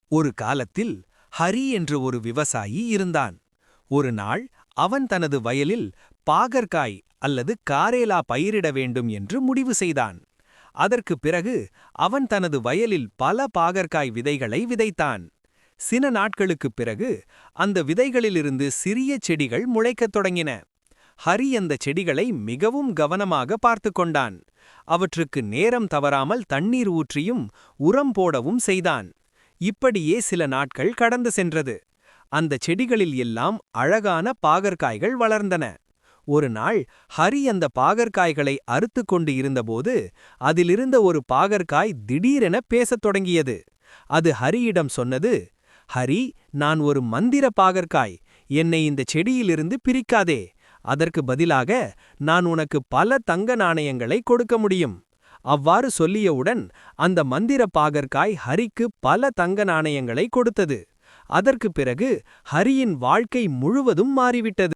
ஒரு காலத்தில் ஹரி என்று ஒரு விவசாயி இருந்தான். ஒரு நாள் அவன் தனது வயலில் பாகற்காய் அல்லது காரேலா பயிரிட வேண்டும் என்று முடிவு செய்தான். அதற்குப் பிறகு அவன் தனது வயலில் பல பாகற்காய் விதைகளை விதைத்தான். சில நாட்களுக்குப் பிறகு அந்த விதைகளிலிருந்து சிறிய செடிகள் முளைக்கத் தொடங்கின. ஹரி அந்த செடிகளை மிகவும் கவனமாக பார்த்துக் கொண்டான். அவற்றுக்கு நேரம் தவறாமல் தண்ணீர் ஊற்றியும் உரம் போடவும் செய்தான். இப்படியே சில நாட்கள் கடந்து சென்றது. அந்த செடிகளில் எல்லாம் அழகான பாகற்காய்கள் வளர்ந்தன. ஒரு நாள் ஹரி அந்த பாகற்காய்களை அறுத்துக் கொண்டு இருந்தபோது அதிலிருந்த ஒரு பாகற்காய் திடீரென பேசத் தொடங்கியது. அது ஹரியிடம் சொன்னது, "ஹரி, நான் ஒரு மந்திர பாகற்காய். என்னை இந்த செடியிலிருந்து பிரிக்காதே. அதற்கு பதிலாக நான் உனக்கு பல தங்க நாணயங்களை கொடுக்க முடியும்." அவ்வாறு சொல்லியவுடன் அந்த மந்திர பாகற்காய் ஹரிக்கு பல தங்க நாணயங்களை கொடுத்தது. அதற்குப் பிறகு ஹரியின் வாழ்க்கை முழுவதும் மாறிவிட்டது.